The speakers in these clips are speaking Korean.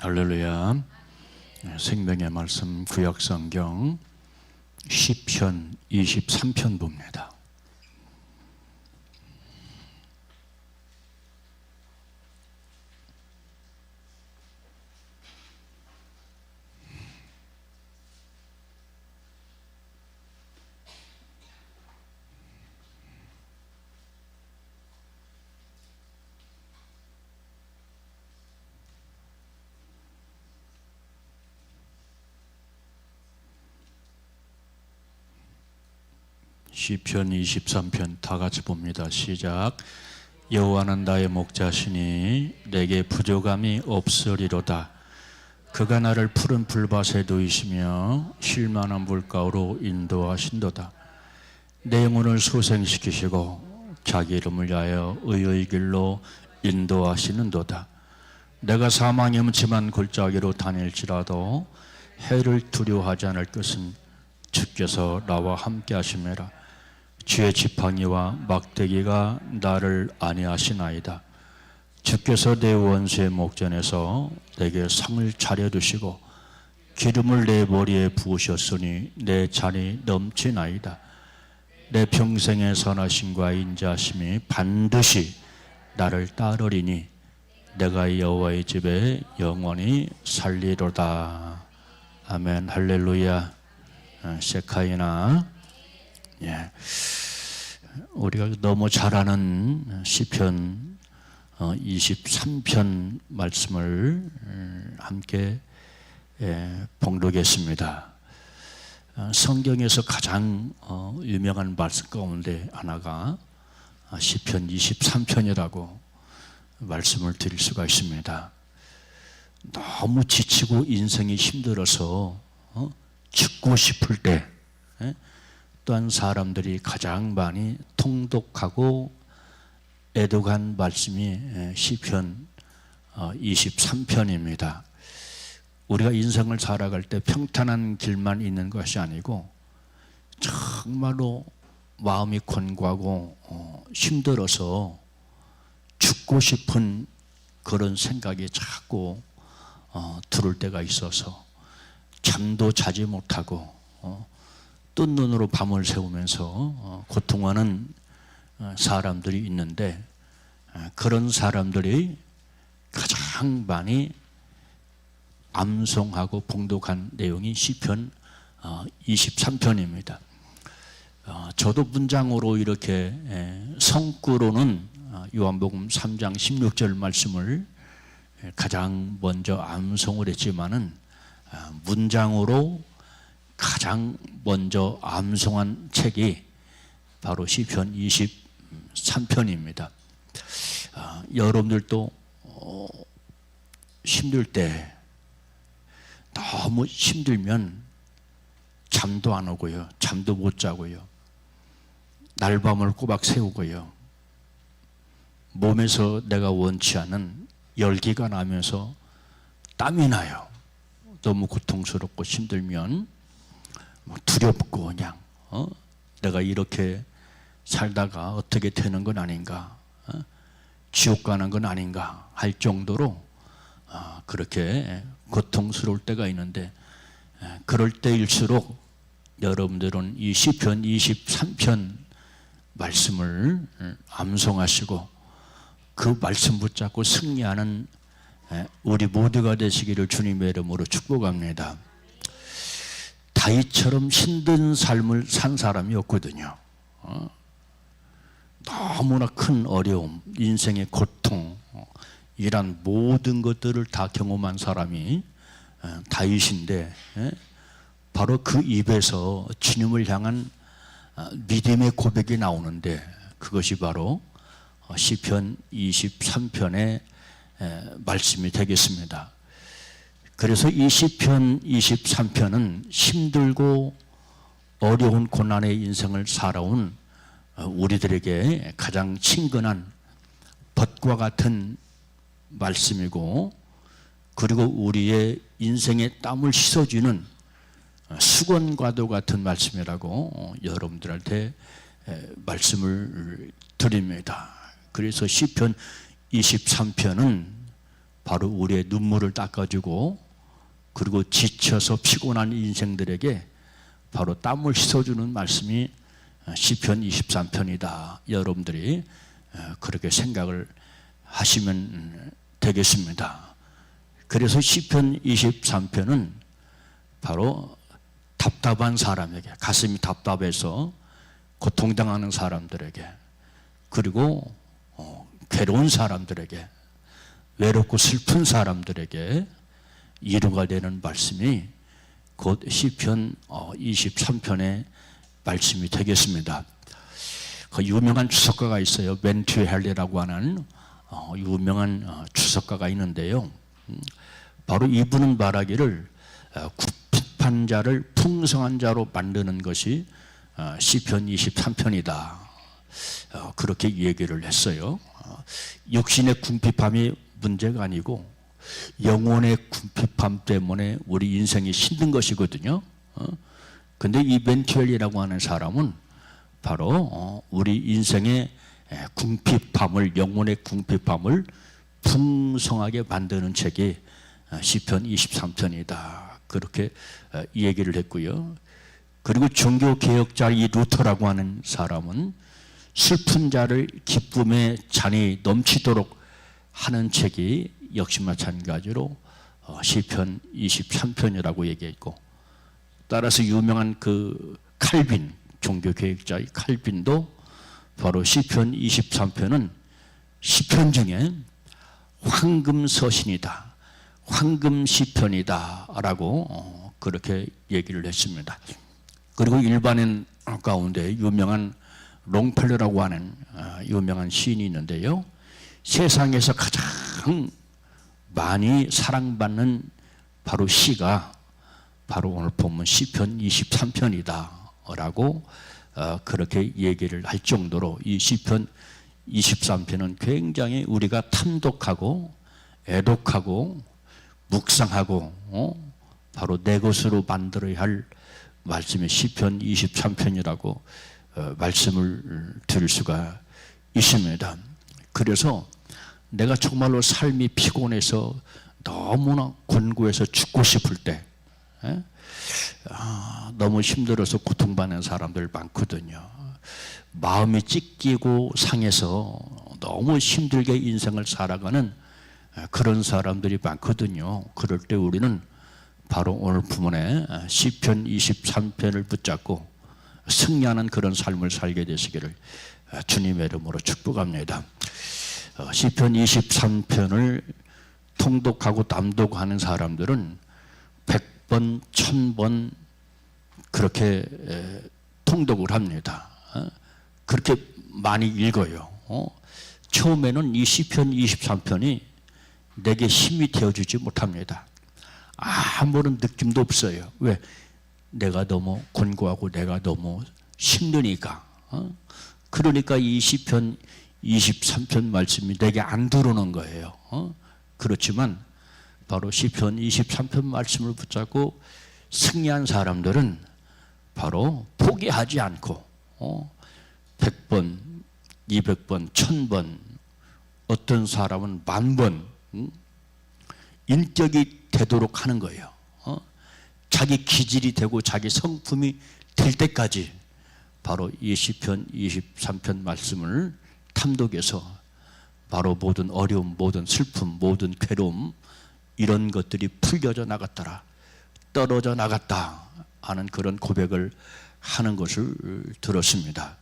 할렐루야. 생명의 말씀 구약성경 시편 23편 봅니다. 시편 23편 다 같이 봅니다. 시작. 여호와는 나의 목자시니 내게 부족함이 없으리로다. 그가 나를 푸른 풀밭에 두이시며 쉴 만한 물가로 인도하신도다. 내 영혼을 소생시키시고 자기 이름을 위하여 의의 길로 인도하시는도다. 내가 사망의 음침한 골짜기로 다닐지라도 해를 두려워하지 않을 것은 주께서 나와 함께 하심이라. 쥐의 지팡이와 막대기가 나를 안위하시나이다. 주께서 내 원수의 목전에서 내게 상을 차려두시고 기름을 내 머리에 부으셨으니 내 잔이 넘치나이다. 내 평생의 선하심과 인자심이 반드시 나를 따르리니 내가 여호와의 집에 영원히 살리로다. 아멘. 할렐루야. 세카이나. 예. 우리가 너무 잘 아는 시편 23편 말씀을 함께 봉독했습니다. 성경에서 가장 유명한 말씀 가운데 하나가 시편 23편이라고 말씀을 드릴 수가 있습니다. 너무 지치고 인생이 힘들어서 죽고 싶을 때 또한 사람들이 가장 많이 통독하고 애독한 말씀이 시편 23편입니다. 우리가 인생을 살아갈 때 평탄한 길만 있는 것이 아니고 정말로 마음이 권고하고 힘들어서 죽고 싶은 그런 생각이 자꾸 들을 때가 있어서 잠도 자지 못하고 뜬 눈으로 밤을 새우면서 고통하는 사람들이 있는데, 그런 사람들이 가장 많이 암송하고 봉독한 내용이 시편 23편입니다. 저도 문장으로 이렇게 성구로는 요한복음 3장 16절 말씀을 가장 먼저 암송을 했지만은 문장으로 가장 먼저 암송한 책이 바로 시편 23편입니다. 여러분들도 힘들 때 너무 힘들면 잠도 안 오고요, 잠도 못 자고요, 날밤을 꼬박 새우고요, 몸에서 내가 원치 않은 열기가 나면서 땀이 나요. 너무 고통스럽고 힘들면 두렵고 그냥 내가 이렇게 살다가 어떻게 되는 건 아닌가, 지옥 가는 건 아닌가 할 정도로 그렇게 고통스러울 때가 있는데, 그럴 때일수록 여러분들은 이 시편 23편 말씀을 암송하시고 그 말씀 붙잡고 승리하는 우리 모두가 되시기를 주님의 이름으로 축복합니다. 다윗처럼 힘든 삶을 산 사람이 없거든요. 너무나 큰 어려움, 인생의 고통, 이란 모든 것들을 다 경험한 사람이 다윗인데, 바로 그 입에서 주님을 향한 믿음의 고백이 나오는데, 그것이 바로 시편 23편의 말씀이 되겠습니다. 그래서 이 시편 23편은 힘들고 어려운 고난의 인생을 살아온 우리들에게 가장 친근한 벗과 같은 말씀이고, 그리고 우리의 인생의 땀을 씻어주는 수건과도 같은 말씀이라고 여러분들한테 말씀을 드립니다. 그래서 시편 23편은 바로 우리의 눈물을 닦아주고, 그리고 지쳐서 피곤한 인생들에게 바로 땀을 씻어주는 말씀이 시편 23편이다. 여러분들이 그렇게 생각을 하시면 되겠습니다. 그래서 시편 23편은 바로 답답한 사람에게, 가슴이 답답해서 고통당하는 사람들에게, 그리고 괴로운 사람들에게, 외롭고 슬픈 사람들에게 위로가 되는 말씀이 곧 시편 23편의 말씀이 되겠습니다. 그 유명한 주석가가 있어요. 벤투 헬리라고 하는 유명한 주석가가 있는데요. 바로 이분은 말하기를 궁핍한 자를 풍성한 자로 만드는 것이 시편 23편이다. 그렇게 얘기를 했어요. 육신의 궁핍함이 문제가 아니고 영혼의 궁핍함 때문에 우리 인생이 힘든 것이거든요. 근데 이 벤투엘이라고 하는 사람은 바로 우리 인생의 궁핍함을, 영혼의 궁핍함을 풍성하게 만드는 책이 시편 23편이다. 그렇게 얘기를 했고요. 그리고 종교개혁자 이 루터라고 하는 사람은 슬픈 자를 기쁨의 잔이 넘치도록 하는 책이 역시 마찬가지로 시편 23편이라고 얘기했고, 따라서 유명한 그 칼빈, 종교개혁자의 칼빈도 바로 시편 23편은 시편 중에 황금서신이다, 황금시편이다 라고 그렇게 얘기를 했습니다. 그리고 일반인 가운데 유명한 롱펠러라고 하는 유명한 시인이 있는데요, 세상에서 가장 많이 사랑받는 바로 시가 바로 오늘 본문 시편 23편이다 라고 그렇게 얘기를 할 정도로 이 시편 23편은 굉장히 우리가 탐독하고 애독하고 묵상하고 바로 내 것으로 만들어야 할 말씀이 시편 23편이라고 말씀을 드릴 수가 있습니다. 그래서 내가 정말로 삶이 피곤해서 너무나 곤고해서 죽고 싶을 때, 너무 힘들어서 고통받는 사람들 많거든요. 마음이 찢기고 상해서 너무 힘들게 인생을 살아가는 그런 사람들이 많거든요. 그럴 때 우리는 바로 오늘 부문에 시편 23편을 붙잡고 승리하는 그런 삶을 살게 되시기를 주님의 이름으로 축복합니다. 시편 23편을 통독하고 남독하는 사람들은 100번, 1000번 그렇게 통독을 합니다. 그렇게 많이 읽어요. 처음에는 이 시편 23편이 내게 힘이 되어주지 못합니다. 아무런 느낌도 없어요. 왜? 내가 너무 곤고하고 내가 너무 힘드니까. 그러니까 이 시편 23편 말씀이 내게 안 들어오는 거예요. 그렇지만 바로 시편 23편 말씀을 붙잡고 승리한 사람들은 바로 포기하지 않고 100번, 200번, 1000번, 어떤 사람은 10,000번 인격이 되도록 하는 거예요. 자기 기질이 되고 자기 성품이 될 때까지 바로 이 시편 23편 말씀을 탐독해서 바로 모든 어려움, 모든 슬픔, 모든 괴로움 이런 것들이 풀려져 나갔더라, 떨어져 나갔다 하는 그런 고백을 하는 것을 들었습니다.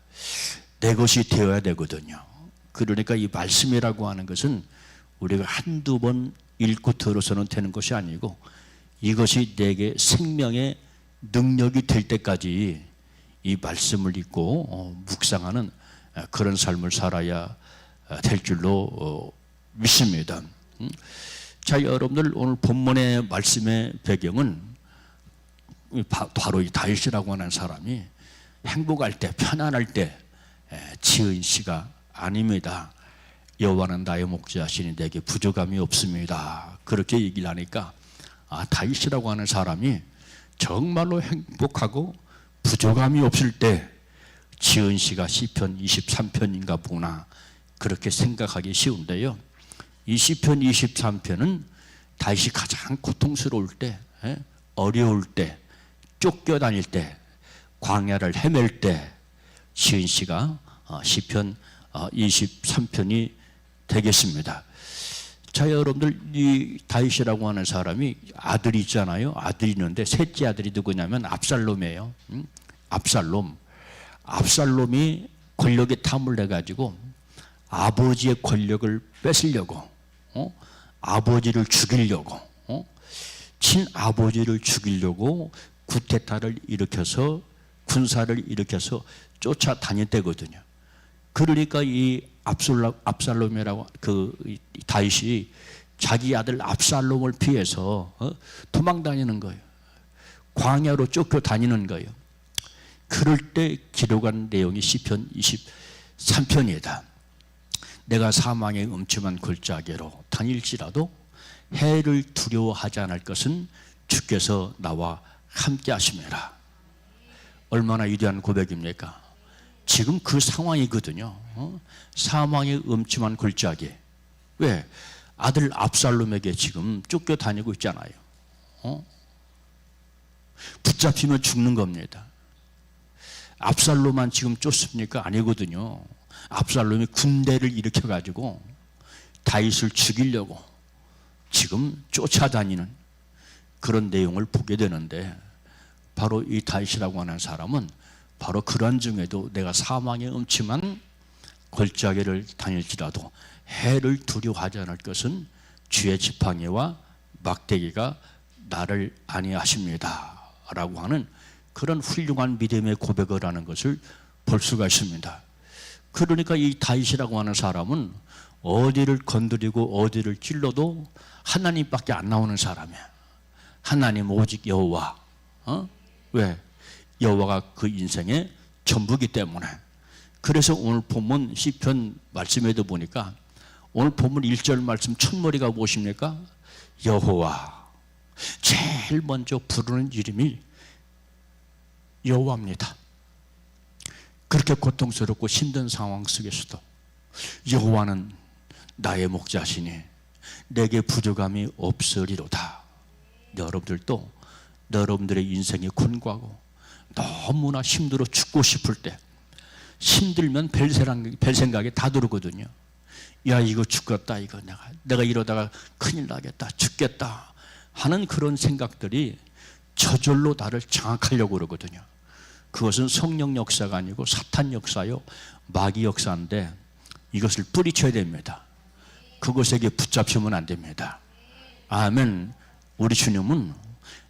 내 것이 되어야 되거든요. 그러니까 이 말씀이라고 하는 것은 우리가 한두 번 읽고 들어서는 되는 것이 아니고 이것이 내게 생명의 능력이 될 때까지 이 말씀을 읽고 묵상하는 그런 삶을 살아야 될 줄로 믿습니다. 자, 여러분들 오늘 본문의 말씀의 배경은 바로 이 다윗이라고 하는 사람이 행복할 때, 편안할 때 지은 시가 아닙니다. 여호와는 나의 목자시니 내게 부족함이 없습니다. 그렇게 얘기를 하니까 다윗이라고 하는 사람이 정말로 행복하고 부족함이 없을 때 지은 시가 시편 23편인가 보구나 그렇게 생각하기 쉬운데요. 이 시편 23편은 다윗이 가장 고통스러울 때, 어려울 때, 쫓겨다닐 때, 광야를 헤맬 때 지은 시가 시편 23편이 되겠습니다. 자, 여러분들, 이 다윗이라고 하는 사람이 아들이 있잖아요. 아들이 있는데 셋째 아들이 누구냐면 압살롬이에요. 압살롬이 권력에 탐을 내가지고 아버지의 권력을 뺏으려고, 아버지를 죽이려고, 친아버지를 죽이려고 구테타를 일으켜서 군사를 일으켜서 쫓아다녔대거든요. 그러니까 이 압살롬이라고 다윗이 자기 아들 압살롬을 피해서 도망다니는 거예요. 광야로 쫓겨다니는 거예요. 그럴 때 기록한 내용이 시편 23편이다. 내가 사망의 음침한 골짜기로 다닐지라도 해를 두려워하지 않을 것은 주께서 나와 함께 하심이라. 얼마나 위대한 고백입니까? 지금 그 상황이거든요. 사망의 음침한 골짜기. 왜? 아들 압살롬에게 지금 쫓겨다니고 있잖아요. 붙잡히면 죽는 겁니다. 압살롬만 지금 쫓습니까? 아니거든요. 압살롬이 군대를 일으켜가지고 다윗을 죽이려고 지금 쫓아다니는 그런 내용을 보게 되는데, 바로 이 다윗이라고 하는 사람은 바로 그러한 중에도 내가 사망의 음침한 골짜기를 다닐지라도 해를 두려워하지 않을 것은 주의 지팡이와 막대기가 나를 안위하십니다 라고 하는 그런 훌륭한 믿음의 고백을 하는 것을 볼 수가 있습니다. 그러니까 이 다윗이라고 하는 사람은 어디를 건드리고 어디를 찔러도 하나님밖에 안 나오는 사람이야. 하나님 오직 여호와. 왜? 여호와가 그 인생의 전부이기 때문에. 그래서 오늘 본문 시편 말씀에도 보니까 오늘 본문 1절 말씀 첫머리가 무엇입니까? 여호와. 제일 먼저 부르는 이름이 여호와입니다. 그렇게 고통스럽고 힘든 상황 속에서도 여호와는 나의 목자시니 내게 부족함이 없으리로다. 여러분들도 여러분들의 인생이 곤고하고 너무나 힘들어 죽고 싶을 때, 힘들면 별 생각이 다 들거든요. 야, 이거 죽겠다, 이거 내가 이러다가 큰일 나겠다, 죽겠다 하는 그런 생각들이 저절로 나를 장악하려고 그러거든요. 그것은 성령 역사가 아니고 사탄 역사요, 마귀 역사인데 이것을 뿌리쳐야 됩니다. 그것에게 붙잡히면 안 됩니다. 아멘. 우리 주님은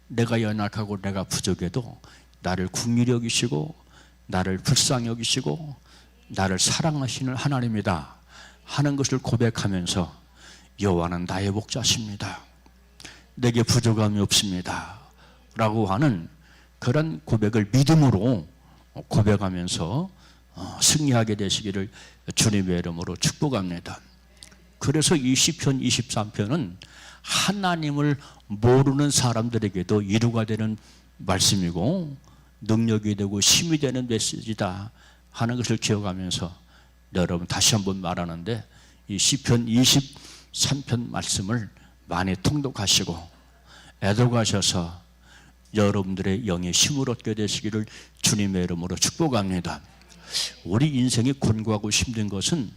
내가 연약하고 내가 부족해도 나를 긍휼히 여기시고 나를 불쌍히 여기시고 나를 사랑하시는 하나님이다 하는 것을 고백하면서 여호와는 나의 목자십니다. 내게 부족함이 없습니다 라고 하는 그런 고백을 믿음으로 고백하면서 승리하게 되시기를 주님의 이름으로 축복합니다. 그래서 이 시편 23편은 하나님을 모르는 사람들에게도 위로가 되는 말씀이고 능력이 되고 힘이 되는 메시지다 하는 것을 기억하면서 여러분 다시 한번 말하는데, 이 시편 23편 말씀을 많이 통독하시고 애독하셔서 여러분들의 영의 힘을 얻게 되시기를 주님의 이름으로 축복합니다. 우리 인생이 곤고하고 힘든 것은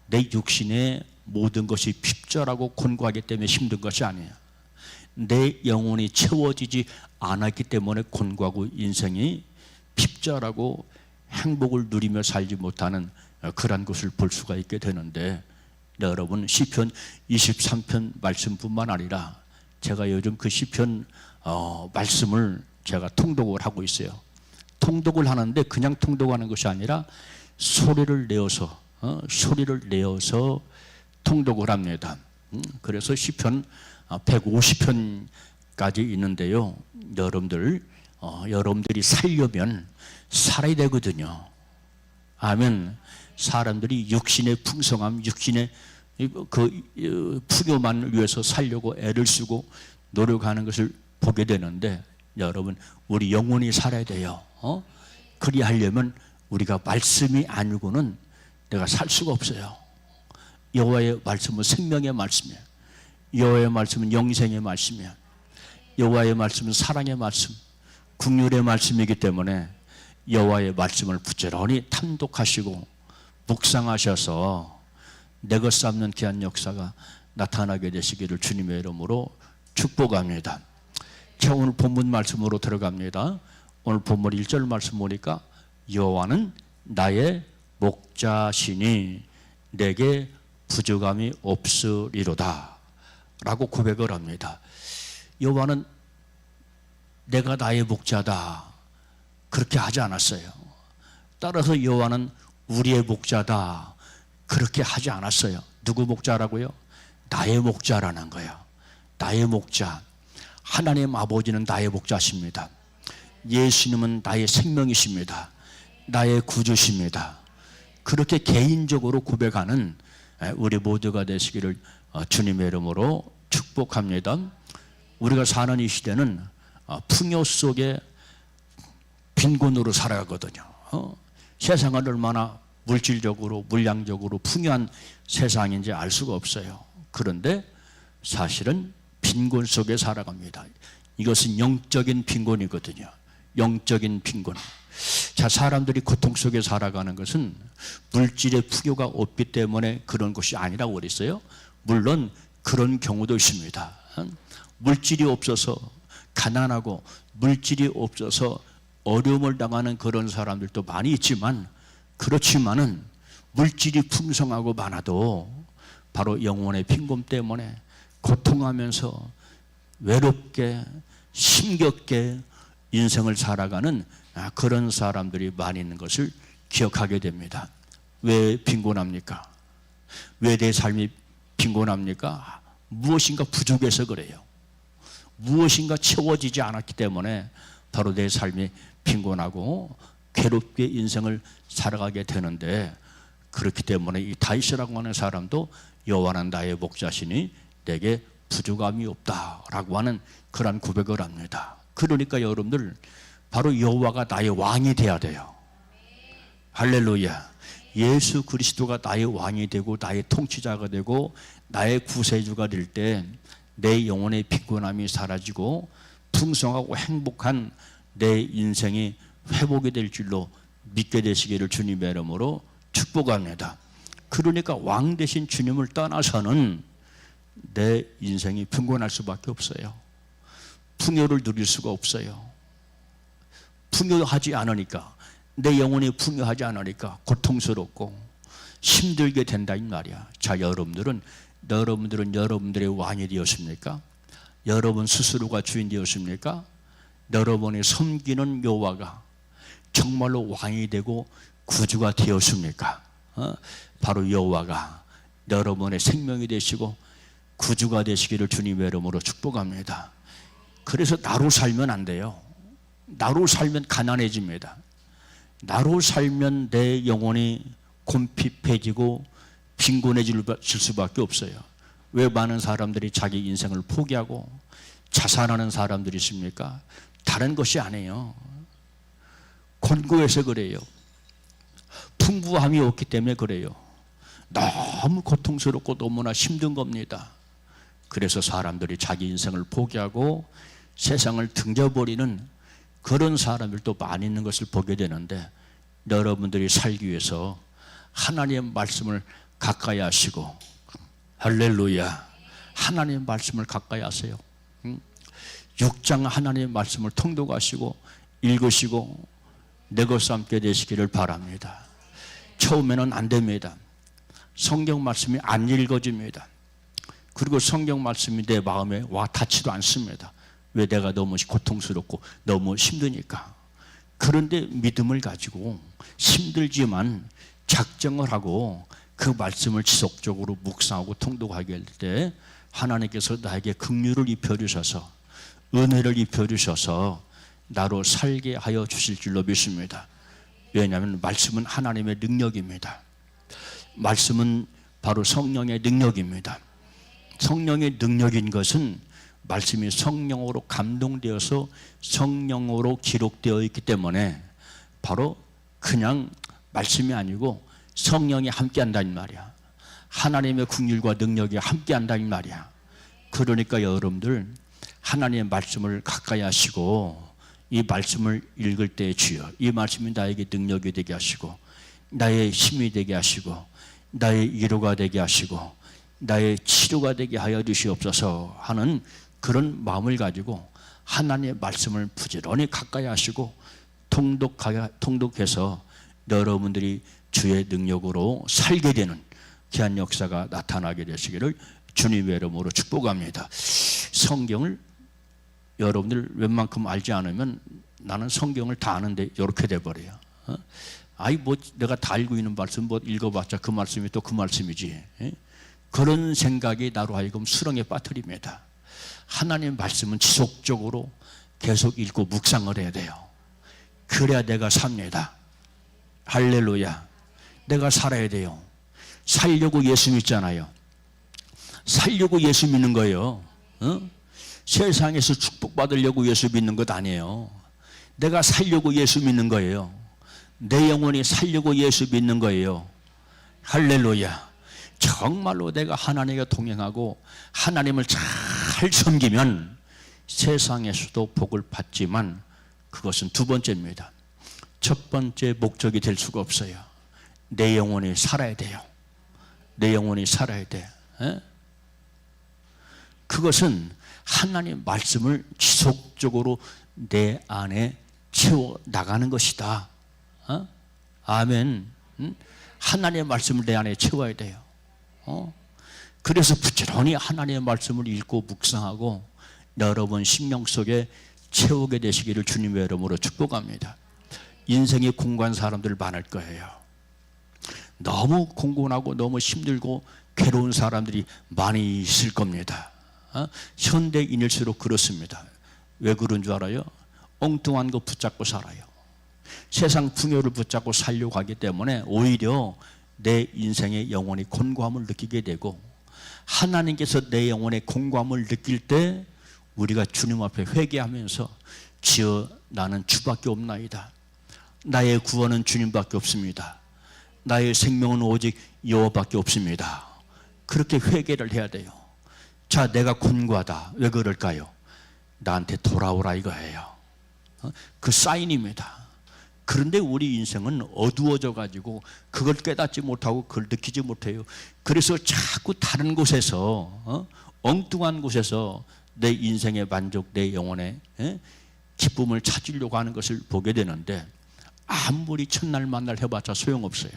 내 육신의 모든 것이 핍절하고 곤고하기 때문에 힘든 것이 아니에요. 내 영혼이 채워지지 않았기 때문에 곤고하고 인생이 핍절하고 행복을 누리며 살지 못하는 그런 것을 볼 수가 있게 되는데, 여러분 시편 23편 말씀뿐만 아니라 제가 요즘 그 시편 말씀을 제가 통독을 하고 있어요. 통독을 하는데 그냥 통독하는 것이 아니라 소리를 내어서 통독을 합니다. 그래서 시편 150편까지 있는데요. 여러분들이 살려면 살아야 되거든요. 아멘. 사람들이 육신의 풍성함, 육신의 그 풍요만을 위해서 살려고 애를 쓰고 노력하는 것을 보게 되는데, 여러분 우리 영혼이 살아야 돼요. 그리하려면 우리가 말씀이 아니고는 내가 살 수가 없어요. 여호와의 말씀은 생명의 말씀이에요. 여호와의 말씀은 영생의 말씀이에요. 여호와의 말씀은 사랑의 말씀, 긍휼의 말씀이기 때문에 여호와의 말씀을 부지런히 탐독하시고 묵상하셔서 내 것 쌓는 귀한 역사가 나타나게 되시기를 주님의 이름으로 축복합니다. 자, 오늘 본문 말씀으로 들어갑니다. 오늘 본문 1절 말씀 보니까 여호와는 나의 목자시니 내게 부족함이 없으리로다 라고 고백을 합니다. 여호와는 내가 나의 목자다 그렇게 하지 않았어요. 따라서 여호와는 우리의 목자다 그렇게 하지 않았어요. 누구 목자라고요? 나의 목자라는 거예요. 나의 목자. 하나님 아버지는 나의 목자십니다. 예수님은 나의 생명이십니다. 나의 구주십니다. 그렇게 개인적으로 고백하는 우리 모두가 되시기를 주님의 이름으로 축복합니다. 우리가 사는 이 시대는 풍요 속에 빈곤으로 살아가거든요. 세상은 얼마나 물질적으로 물량적으로 풍요한 세상인지 알 수가 없어요. 그런데 사실은 빈곤 속에 살아갑니다. 이것은 영적인 빈곤이거든요. 영적인 빈곤. 자, 사람들이 고통 속에 살아가는 것은 물질의 풍요가 없기 때문에 그런 것이 아니라고 그랬어요. 물론 그런 경우도 있습니다. 물질이 없어서 가난하고 물질이 없어서 어려움을 당하는 그런 사람들도 많이 있지만, 그렇지만은 물질이 풍성하고 많아도 바로 영혼의 빈곤 때문에 고통하면서 외롭게 힘겹게 인생을 살아가는 그런 사람들이 많이 있는 것을 기억하게 됩니다. 왜 빈곤합니까? 왜 내 삶이 빈곤합니까? 무엇인가 부족해서 그래요. 무엇인가 채워지지 않았기 때문에 바로 내 삶이 빈곤하고 괴롭게 인생을 살아가게 되는데, 그렇기 때문에 이 다윗이라고 하는 사람도 여호와는 나의 목자시니 내게 부족함이 없다라고 하는 그런 고백을 합니다. 그러니까 여러분들 바로 여호와가 나의 왕이 돼야 돼요. 할렐루야. 예수 그리스도가 나의 왕이 되고 나의 통치자가 되고 나의 구세주가 될 때 내 영혼의 빈곤함이 사라지고 풍성하고 행복한 내 인생이 회복이 될 줄로 믿게 되시기를 주님의 이름으로 축복합니다. 그러니까 왕 되신 주님을 떠나서는 내 인생이 빈곤할 수밖에 없어요. 풍요를 누릴 수가 없어요. 풍요하지 않으니까, 내 영혼이 풍요하지 않으니까 고통스럽고 힘들게 된다 이 말이야. 자, 여러분들은 여러분들의 왕이 되었습니까? 여러분 스스로가 주인 되었습니까? 여러분이 섬기는 여호와가 정말로 왕이 되고 구주가 되었습니까? 바로 여호와가 여러분의 생명이 되시고 구주가 되시기를 주님의 이름으로 축복합니다. 그래서 나로 살면 안 돼요. 나로 살면 가난해집니다. 나로 살면 내 영혼이 곰핍해지고 빈곤해질 수밖에 없어요. 왜 많은 사람들이 자기 인생을 포기하고 자살하는 사람들이 있습니까? 다른 것이 아니에요. 곤고해서 그래요. 풍부함이 없기 때문에 그래요. 너무 고통스럽고 너무나 힘든 겁니다. 그래서 사람들이 자기 인생을 포기하고 세상을 등져버리는 그런 사람들도 많이 있는 것을 보게 되는데, 여러분들이 살기 위해서 하나님의 말씀을 가까이 하시고, 할렐루야, 하나님의 말씀을 가까이 하세요. 6장 하나님의 말씀을 통독하시고 읽으시고 내 것과 함께 되시기를 바랍니다. 처음에는 안 됩니다. 성경 말씀이 안 읽어집니다. 그리고 성경 말씀이 내 마음에 와 닿지도 않습니다. 왜? 내가 너무 고통스럽고 너무 힘드니까. 그런데 믿음을 가지고 힘들지만 작정을 하고 그 말씀을 지속적으로 묵상하고 통독하게 할 때 하나님께서 나에게 긍휼을 입혀주셔서 은혜를 입혀주셔서 나로 살게 하여 주실 줄로 믿습니다. 왜냐하면 말씀은 하나님의 능력입니다. 말씀은 바로 성령의 능력입니다. 성령의 능력인 것은 말씀이 성령으로 감동되어서 성령으로 기록되어 있기 때문에 바로 그냥 말씀이 아니고 성령이 함께 한다는 말이야. 하나님의 긍휼과 능력이 함께한다는 말이야. 그러니까 여러분들 하나님의 말씀을 가까이 하시고 이 말씀을 읽을 때 주여 이 말씀이 나에게 능력이 되게 하시고 나의 힘이 되게 하시고 나의 위로가 되게 하시고 나의 치료가 되게 하여 주시옵소서 하는 그런 마음을 가지고 하나님의 말씀을 부지런히 가까이 하시고 통독해서 여러분들이 주의 능력으로 살게 되는 귀한 역사가 나타나게 되시기를 주님의 이름으로 축복합니다. 성경을 여러분들 웬만큼 알지 않으면 나는 성경을 다 아는데 이렇게 돼버려요. 아이 뭐 내가 다 알고 있는 말씀 뭐 읽어봤자 그 말씀이 또 그 말씀이지. 그런 생각이 나로 하여금 수렁에 빠뜨립니다. 하나님의 말씀은 지속적으로 계속 읽고 묵상을 해야 돼요. 그래야 내가 삽니다. 할렐루야. 내가 살아야 돼요. 살려고 예수 믿잖아요. 살려고 예수 믿는 거예요. 세상에서 축복받으려고 예수 믿는 것 아니에요. 내가 살려고 예수 믿는 거예요. 내 영혼이 살려고 예수 믿는 거예요. 할렐루야. 정말로 내가 하나님과 동행하고 하나님을 잘 섬기면 세상에서도 복을 받지만 그것은 두 번째입니다. 첫 번째 목적이 될 수가 없어요. 내 영혼이 살아야 돼요. 내 영혼이 살아야 돼. 그것은 하나님 말씀을 지속적으로 내 안에 채워 나가는 것이다. 아멘. 하나님의 말씀을 내 안에 채워야 돼요. 그래서 부지런히 하나님의 말씀을 읽고 묵상하고 여러분 심령 속에 채우게 되시기를 주님의 이름으로 축복합니다. 인생이 공고한 사람들 많을 거예요. 너무 공고하고 너무 힘들고 괴로운 사람들이 많이 있을 겁니다. 현대인일수록 그렇습니다. 왜 그런 줄 알아요? 엉뚱한 거 붙잡고 살아요. 세상 풍요를 붙잡고 살려고 하기 때문에 오히려 내 인생의 영혼이 곤고함을 느끼게 되고 하나님께서 내 영혼의 곤고함을 느낄 때 우리가 주님 앞에 회개하면서 주여 나는 주밖에 없나이다. 나의 구원은 주님밖에 없습니다. 나의 생명은 오직 여호와밖에 없습니다. 그렇게 회개를 해야 돼요. 자, 내가 곤고하다. 왜 그럴까요? 나한테 돌아오라 이거예요. 그 사인입니다. 그런데 우리 인생은 어두워져 가지고 그걸 깨닫지 못하고 그걸 느끼지 못해요. 그래서 자꾸 다른 곳에서 엉뚱한 곳에서 내 인생의 만족, 내 영혼의 기쁨을 찾으려고 하는 것을 보게 되는데 아무리 첫날 만날 해봤자 소용없어요.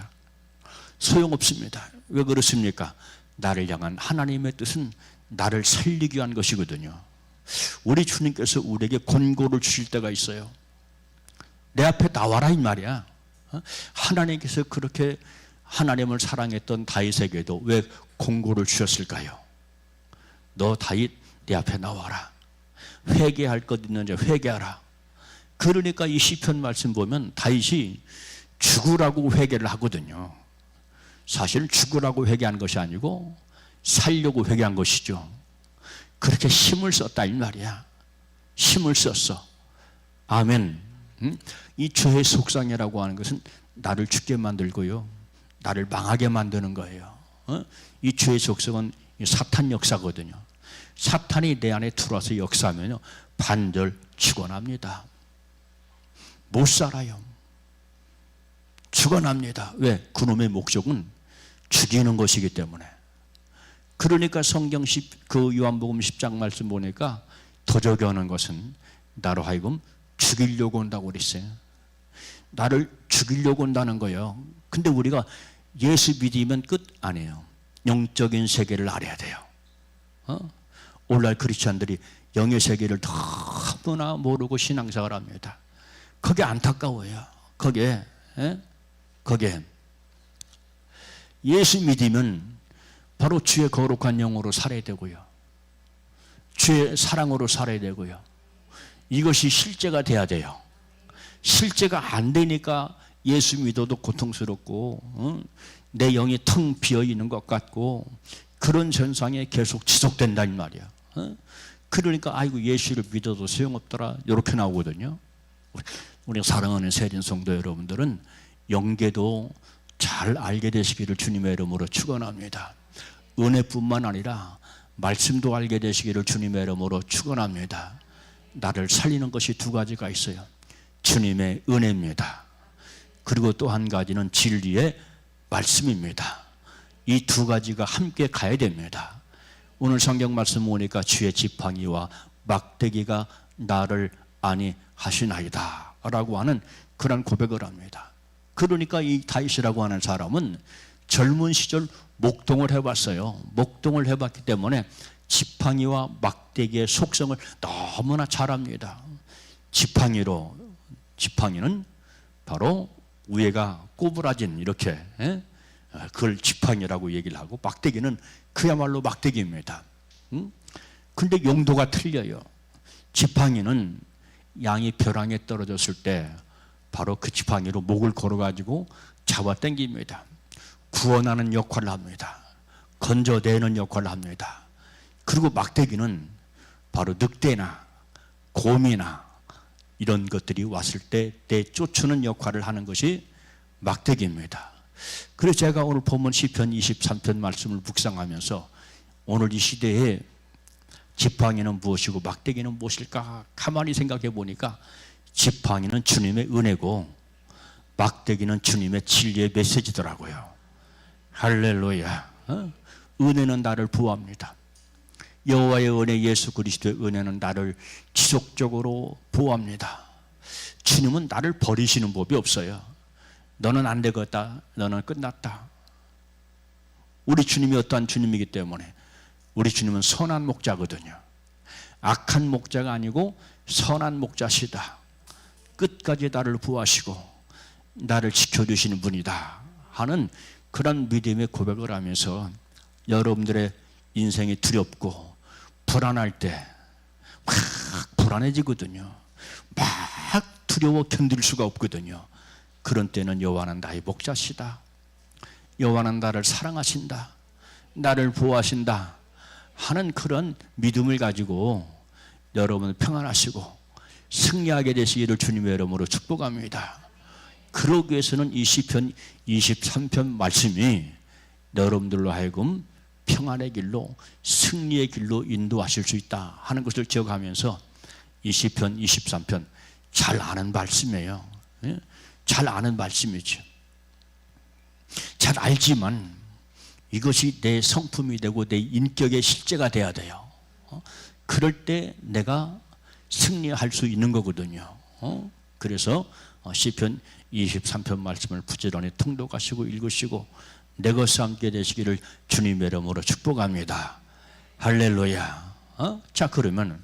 소용없습니다. 왜 그렇습니까? 나를 향한 하나님의 뜻은 나를 살리기 위한 것이거든요. 우리 주님께서 우리에게 권고를 주실 때가 있어요. 내 앞에 나와라 이 말이야. 하나님께서 그렇게 하나님을 사랑했던 다윗에게도 왜 권고를 주셨을까요? 너 다윗 내 앞에 나와라. 회개할 것 있는지 회개하라. 그러니까 이 시편 말씀 보면 다윗이 죽으라고 회개를 하거든요. 사실 죽으라고 회개한 것이 아니고 살려고 회개한 것이죠. 그렇게 힘을 썼다 이 말이야. 힘을 썼어. 아멘. 이 죄의 속상이라고 하는 것은 나를 죽게 만들고요, 나를 망하게 만드는 거예요. 이 죄의 속성은 사탄 역사거든요. 사탄이 내 안에 들어와서 역사하면요 반절 죽어납니다. 못 살아요. 죽어납니다. 왜? 그놈의 목적은 죽이는 것이기 때문에. 그러니까 성경 그 요한복음 10장 말씀 보니까 도적하는 것은 나로 하여금 죽이려고 온다고 그랬어요. 나를 죽이려고 온다는 거예요. 근데 우리가 예수 믿으면 끝 아니에요. 영적인 세계를 알아야 돼요. 오늘날 크리스찬들이 영의 세계를 너무나 모르고 신앙생활을 합니다. 그게 안타까워요. 거기에 예수 믿으면 바로 주의 거룩한 영으로 살아야 되고요, 주의 사랑으로 살아야 되고요. 이것이 실제가 돼야 돼요. 실제가 안 되니까 예수 믿어도 고통스럽고 내 영이 텅 비어 있는 것 같고 그런 현상이 계속 지속된다는 말이야. 그러니까 아이고 예수를 믿어도 소용없더라 이렇게 나오거든요. 우리 사랑하는 세린 성도 여러분들은 영계도 잘 알게 되시기를 주님의 이름으로 축원합니다. 은혜뿐만 아니라 말씀도 알게 되시기를 주님의 이름으로 축원합니다. 나를 살리는 것이 두 가지가 있어요. 주님의 은혜입니다. 그리고 또 한 가지는 진리의 말씀입니다. 이 두 가지가 함께 가야 됩니다. 오늘 성경 말씀 보니까 주의 지팡이와 막대기가 나를 안위하시나이다 라고 하는 그런 고백을 합니다. 그러니까 이 다윗이라고 하는 사람은 젊은 시절 목동을 해봤어요. 목동을 해봤기 때문에 지팡이와 막대기의 속성을 너무나 잘 압니다. 지팡이는 바로 위에가 꼬부라진 이렇게 그걸 지팡이라고 얘기를 하고, 막대기는 그야말로 막대기입니다. 근데 용도가 틀려요. 지팡이는 양이 벼랑에 떨어졌을 때 바로 그 지팡이로 목을 걸어가지고 잡아당깁니다. 구원하는 역할을 합니다. 건져내는 역할을 합니다. 그리고 막대기는 바로 늑대나 곰이나 이런 것들이 왔을 때 내쫓는 역할을 하는 것이 막대기입니다. 그래서 제가 오늘 본문 시편 23편 말씀을 묵상하면서 오늘 이 시대에 지팡이는 무엇이고 막대기는 무엇일까 가만히 생각해 보니까, 지팡이는 주님의 은혜고 막대기는 주님의 진리의 메시지더라고요. 할렐루야. 은혜는 나를 보호합니다. 여호와의 은혜, 예수 그리스도의 은혜는 나를 지속적으로 보호합니다. 주님은 나를 버리시는 법이 없어요. 너는 안 되겠다, 너는 끝났다. 우리 주님이 어떠한 주님이기 때문에 우리 주님은 선한 목자거든요. 악한 목자가 아니고 선한 목자시다. 끝까지 나를 보호하시고 나를 지켜주시는 분이다 하는 그런 믿음의 고백을 하면서 여러분들의 인생이 두렵고 불안할 때 막 불안해지거든요. 막 두려워 견딜 수가 없거든요. 그런 때는 여호와는 나의 목자시다, 여호와는 나를 사랑하신다, 나를 보호하신다 하는 그런 믿음을 가지고 여러분 평안하시고 승리하게 되시기를 주님의 이름으로 축복합니다. 그러기 위해서는 이 시편 23편 말씀이 여러분들로 하여금 평안의 길로, 승리의 길로 인도하실 수 있다 하는 것을 기억하면서 이 시편 23편 잘 아는 말씀이에요. 잘 아는 말씀이죠. 잘 알지만 이것이 내 성품이 되고 내 인격의 실제가 돼야 돼요. 그럴 때 내가 승리할 수 있는 거거든요. 그래서 시편 23편 말씀을 부지런히 통독하시고 읽으시고 내 것과 함께 되시기를 주님의 이름으로 축복합니다. 할렐루야. 자, 그러면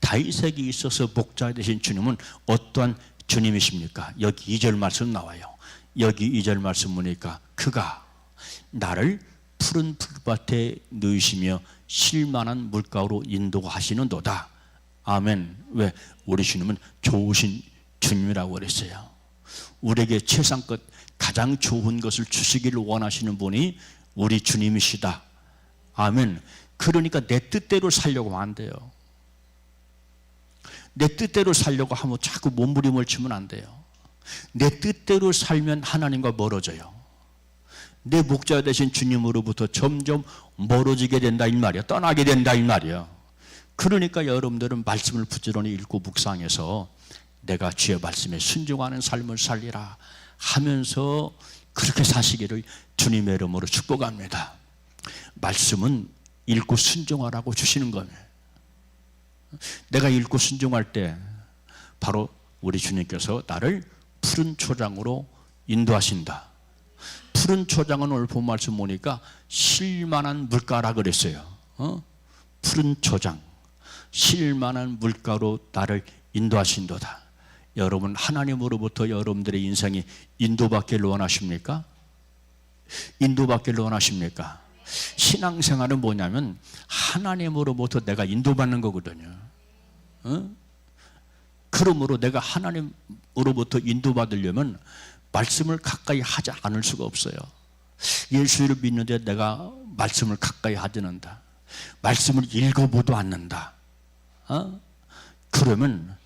다윗에게 있어서 목자 되신 주님은 어떠한 주님이십니까? 여기 2절 말씀 나와요. 여기 2절 말씀 보니까 그가 나를 푸른 풀밭에 누이시며 쉴만한 물가로 인도하시는도다. 아멘. 왜? 우리 주님은 좋으신 주님이라고 그랬어요. 우리에게 최상급 가장 좋은 것을 주시기를 원하시는 분이 우리 주님이시다. 아멘. 그러니까 내 뜻대로 살려고 하면 안 돼요. 내 뜻대로 살려고 하면 자꾸 몸부림을 치면 안 돼요. 내 뜻대로 살면 하나님과 멀어져요. 내 목자 되신 주님으로부터 점점 멀어지게 된다 이 말이야. 떠나게 된다 이 말이야. 그러니까 여러분들은 말씀을 부지런히 읽고 묵상해서 내가 주의 말씀에 순종하는 삶을 살리라 하면서 그렇게 사시기를 주님의 이름으로 축복합니다. 말씀은 읽고 순종하라고 주시는 거예요. 내가 읽고 순종할 때 바로 우리 주님께서 나를 푸른 초장으로 인도하신다. 푸른 초장은 오늘 본 말씀 보니까 쉴만한 물가라 그랬어요. 푸른 초장, 쉴만한 물가로 나를 인도하신도다. 여러분, 하나님으로부터 여러분들의 인생이 인도받기를 원하십니까? 인도받기를 원하십니까? 신앙생활은 뭐냐면 하나님으로부터 내가 인도받는 거거든요. 그러므로 내가 하나님으로부터 인도받으려면 말씀을 가까이 하지 않을 수가 없어요. 예수를 믿는데 내가 말씀을 가까이 하지 않는다. 말씀을 읽어보도 않는다. 그러면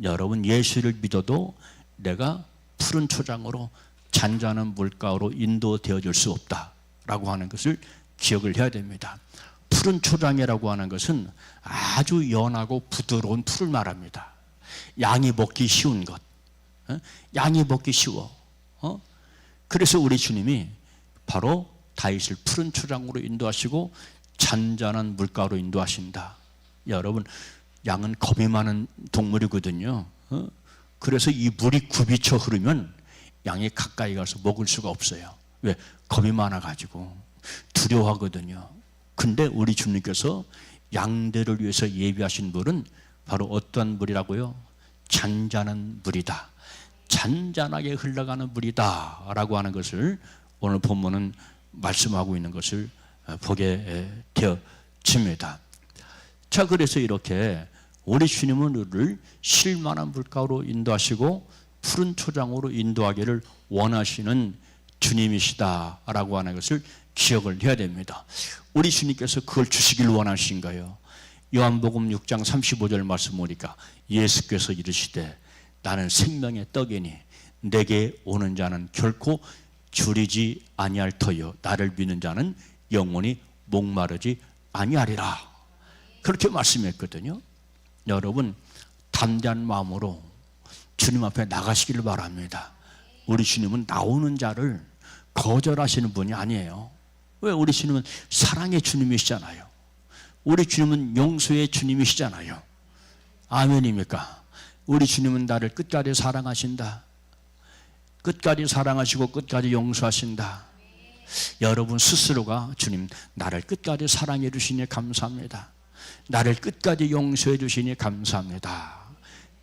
여러분 예수를 믿어도 내가 푸른 초장으로 잔잔한 물가로 인도되어 줄 수 없다라고 하는 것을 기억을 해야 됩니다. 푸른 초장이라고 하는 것은 아주 연하고 부드러운 풀을 말합니다. 양이 먹기 쉬운 것, 양이 먹기 쉬워. 그래서 우리 주님이 바로 다윗을 푸른 초장으로 인도하시고 잔잔한 물가로 인도하신다. 여러분, 양은 겁이 많은 동물이거든요. 그래서 이 물이 굽이쳐 흐르면 양이 가까이 가서 먹을 수가 없어요. 왜? 겁이 많아가지고 두려워하거든요. 근데 우리 주님께서 양들을 위해서 예비하신 물은 바로 어떠한 물이라고요? 잔잔한 물이다. 잔잔하게 흘러가는 물이다 라고 하는 것을 오늘 본문은 말씀하고 있는 것을 보게 되어집니다. 자, 그래서 이렇게 우리 주님은 우리를 쉴만한 물가로 인도하시고 푸른 초장으로 인도하기를 원하시는 주님이시다라고 하는 것을 기억을 해야 됩니다. 우리 주님께서 그걸 주시길 원하신가요? 요한복음 6장 35절 말씀 보니까 예수께서 이르시되 나는 생명의 떡이니 내게 오는 자는 결코 줄이지 아니할 터요 나를 믿는 자는 영원히 목마르지 아니하리라. 그렇게 말씀했거든요. 여러분, 담대한 마음으로 주님 앞에 나가시기를 바랍니다. 우리 주님은 나오는 자를 거절하시는 분이 아니에요. 왜? 우리 주님은 사랑의 주님이시잖아요. 우리 주님은 용서의 주님이시잖아요. 아멘입니까? 우리 주님은 나를 끝까지 사랑하신다. 끝까지 사랑하시고 끝까지 용서하신다. 여러분 스스로가 주님, 나를 끝까지 사랑해 주시니 감사합니다. 나를 끝까지 용서해 주시니 감사합니다.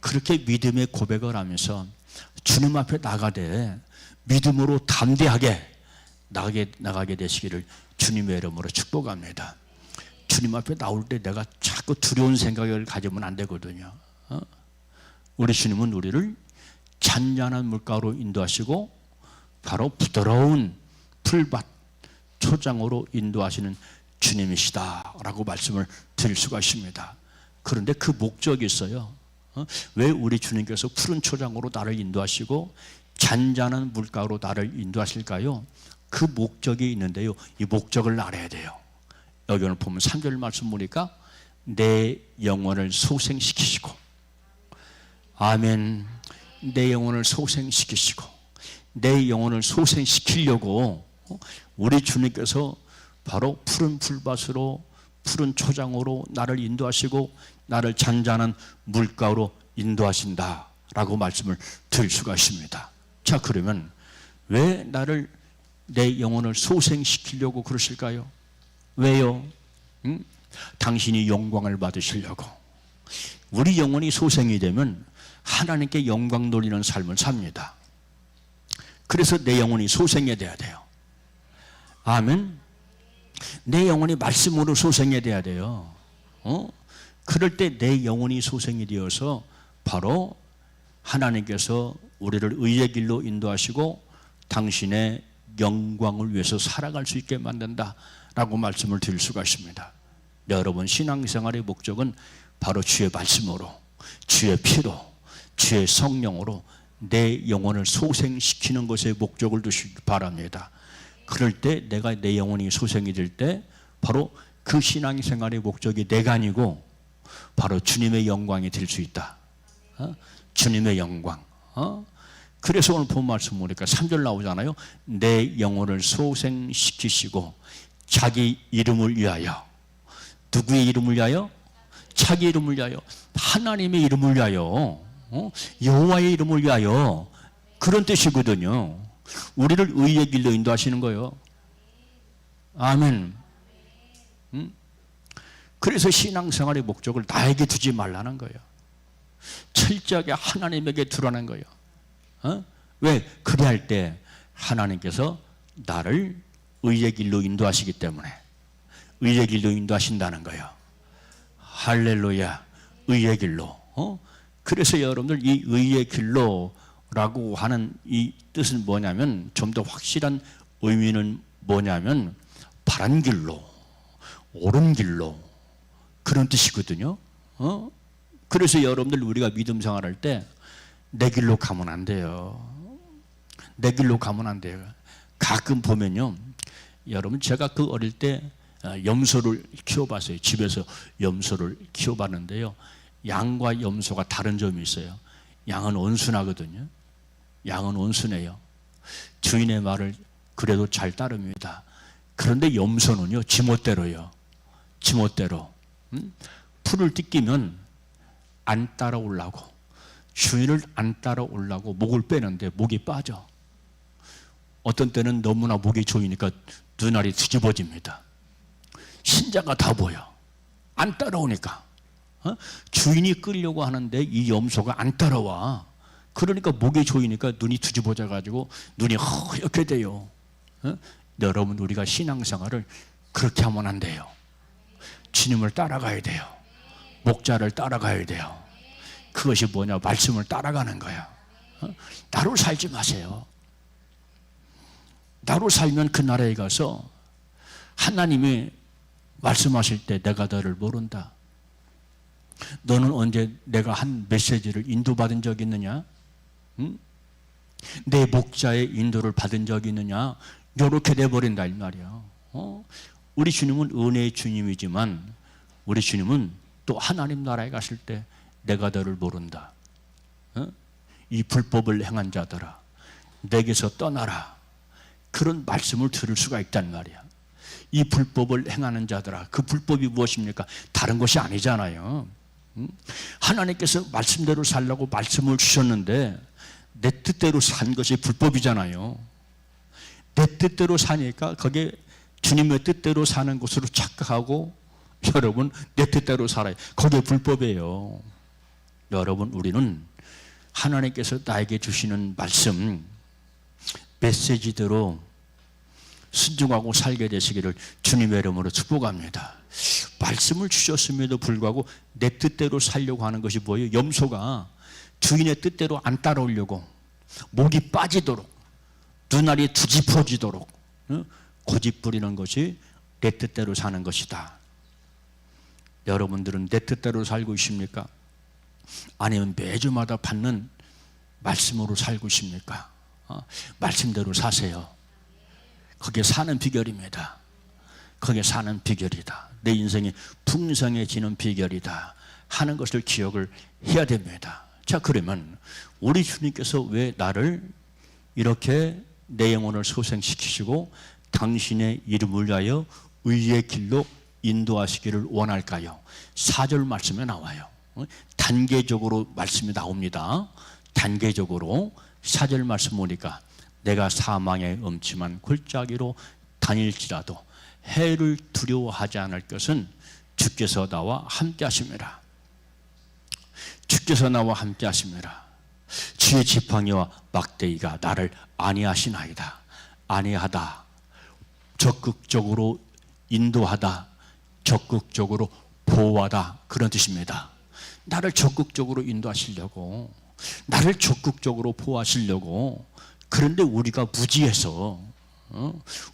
그렇게 믿음의 고백을 하면서 주님 앞에 나가되 믿음으로 담대하게 나가게 되시기를 주님의 이름으로 축복합니다. 주님 앞에 나올 때 내가 자꾸 두려운 생각을 가지면 안 되거든요. 우리 주님은 우리를 잔잔한 물가로 인도하시고 바로 부드러운 풀밭 초장으로 인도하시는 주님이시다라고 말씀을 드릴 수가 있습니다. 그런데 그 목적이 있어요. 왜 우리 주님께서 푸른 초장으로 나를 인도하시고 잔잔한 물가로 나를 인도하실까요? 그 목적이 있는데요. 이 목적을 알아야 돼요. 여기 오늘 보면 3절 말씀 보니까 내 영혼을 소생시키시고, 아멘. 내 영혼을 소생시키시고, 내 영혼을 소생시키려고 우리 주님께서 바로 푸른 풀밭으로 푸른 초장으로 나를 인도하시고 나를 잔잔한 물가로 인도하신다라고 말씀을 드릴 수가 있습니다. 자, 그러면 왜 나를 내 영혼을 소생시키려고 그러실까요? 왜요? 당신이 영광을 받으시려고. 우리 영혼이 소생이 되면 하나님께 영광 돌리는 삶을 삽니다. 그래서 내 영혼이 소생이 돼야 돼요. 아멘. 내 영혼이 말씀으로 소생이 돼야 돼요. 그럴 때 내 영혼이 소생이 되어서 바로 하나님께서 우리를 의의 길로 인도하시고 당신의 영광을 위해서 살아갈 수 있게 만든다라고 말씀을 드릴 수가 있습니다. 여러분, 신앙생활의 목적은 바로 주의 말씀으로, 주의 피로, 주의 성령으로 내 영혼을 소생시키는 것에 목적을 두시기 바랍니다. 그럴 때 내가 내 영혼이 소생이 될 때 바로 그 신앙생활의 목적이 내가 아니고 바로 주님의 영광이 될 수 있다. 주님의 영광. 그래서 오늘 본 말씀 보니까 3절 나오잖아요. 내 영혼을 소생시키시고 자기 이름을 위하여. 누구의 이름을 위하여? 자기 이름을 위하여. 하나님의 이름을 위하여. 여호와의 이름을 위하여. 그런 뜻이거든요. 우리를 의의 길로 인도하시는 거예요. 아멘. 그래서 신앙생활의 목적을 나에게 두지 말라는 거예요. 철저하게 하나님에게 두라는 거예요. 왜? 그래 할 때 하나님께서 나를 의의 길로 인도하시기 때문에 의의 길로 인도하신다는 거예요. 할렐루야. 의의 길로. 그래서 여러분들 이 의의 길로라고 하는 이 뜻은 뭐냐면, 좀 더 확실한 의미는 뭐냐면 바른 길로, 옳은 길로, 그런 뜻이거든요. 그래서 여러분들 우리가 믿음 생활할 때 내 길로 가면 안 돼요. 내 길로 가면 안 돼요. 가끔 보면요, 여러분 제가 그 어릴 때 염소를 키워봤어요. 집에서 염소를 키워봤는데요. 양과 염소가 다른 점이 있어요. 양은 온순하거든요. 양은 온순해요. 주인의 말을 그래도 잘 따릅니다. 그런데 염소는요, 지멋대로요. 지멋대로. 풀을 뜯기면 안 따라오려고, 주인을 안 따라오려고 목을 빼는데 목이 빠져. 어떤 때는 너무나 목이 조이니까 눈알이 뒤집어집니다. 신자가 다 보여. 안 따라오니까. 주인이 끌려고 하는데 이 염소가 안 따라와. 그러니까 목이 조이니까 눈이 뒤집어져가지고 눈이 허옇게 돼요. 여러분, 우리가 신앙생활을 그렇게 하면 안 돼요. 주님을 따라가야 돼요. 목자를 따라가야 돼요. 그것이 뭐냐? 말씀을 따라가는 거야. 나로 살지 마세요. 나로 살면 그 나라에 가서 하나님이 말씀하실 때 내가 너를 모른다. 너는 언제 내가 한 메시지를 인도받은 적이 있느냐? 내 목자의 인도를 받은 적이 있느냐? 이렇게 돼버린다 이 말이야. 우리 주님은 은혜의 주님이지만 우리 주님은 또 하나님 나라에 가실 때 내가 너를 모른다. 이 불법을 행한 자들아 내게서 떠나라. 그런 말씀을 들을 수가 있단 말이야. 이 불법을 행하는 자들아, 그 불법이 무엇입니까? 다른 것이 아니잖아요. 하나님께서 말씀대로 살라고 말씀을 주셨는데 내 뜻대로 산 것이 불법이잖아요. 내 뜻대로 사니까 그게 주님의 뜻대로 사는 것으로 착각하고 여러분 내 뜻대로 살아요. 그게 불법이에요. 여러분, 우리는 하나님께서 나에게 주시는 말씀 메시지대로 순종하고 살게 되시기를 주님의 이름으로 축복합니다. 말씀을 주셨음에도 불구하고 내 뜻대로 살려고 하는 것이 뭐예요? 염소가 주인의 뜻대로 안 따라오려고 목이 빠지도록 눈알이 뒤집어지도록 고집 부리는 것이 내 뜻대로 사는 것이다. 여러분들은 내 뜻대로 살고 있습니까? 아니면 매주마다 받는 말씀으로 살고 있습니까? 말씀대로 사세요. 그게 사는 비결입니다. 그게 사는 비결이다. 내 인생이 풍성해지는 비결이다 하는 것을 기억을 해야 됩니다. 자, 그러면 우리 주님께서 왜 나를 이렇게 내 영혼을 소생시키시고 당신의 이름을 위하여 의의 길로 인도하시기를 원할까요? 4절 말씀에 나와요. 단계적으로 말씀이 나옵니다. 단계적으로 4절 말씀 보니까 내가 사망의 음침한 골짜기로 다닐지라도 해를 두려워하지 않을 것은 주께서 나와 함께 하심이라. 주께서 나와 함께 하심이라. 주의 지팡이와 막대기가 나를 안위하시나이다. 안위하다, 적극적으로 인도하다, 적극적으로 보호하다, 그런 뜻입니다. 나를 적극적으로 인도하시려고, 나를 적극적으로 보호하시려고. 그런데 우리가 무지해서,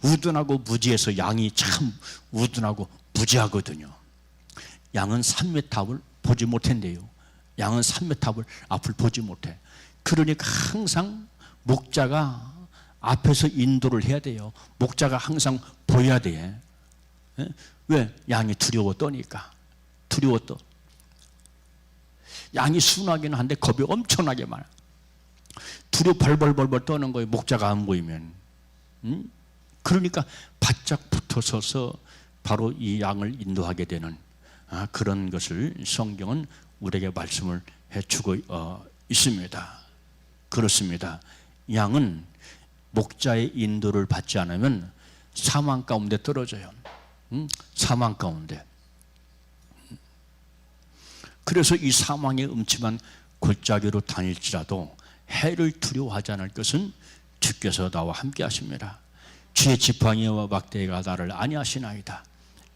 우둔하고 무지해서 양이 참 우둔하고 무지하거든요. 양은 산매 탑을 보지 못한대요. 양은 산매 탑을 앞을 보지 못해. 그러니까 항상 목자가 앞에서 인도를 해야 돼요. 목자가 항상 보여야 돼. 왜? 양이 두려워 떠니까. 두려워 떠. 양이 순하기는 한데 겁이 엄청나게 많아. 두려워 벌벌벌벌 떠는 거예요. 목자가 안 보이면. 그러니까 바짝 붙어 서서 바로 이 양을 인도하게 되는 그런 것을 성경은 우리에게 말씀을 해주고 있습니다. 그렇습니다. 양은 목자의 인도를 받지 않으면 사망 가운데 떨어져요. 사망 가운데. 그래서 이 사망의 음침한 골짜기로 다닐지라도 해를 두려워하지 않을 것은 주께서 나와 함께 하십니다. 주의 지팡이와 막대기가 나를 안위하시나이다.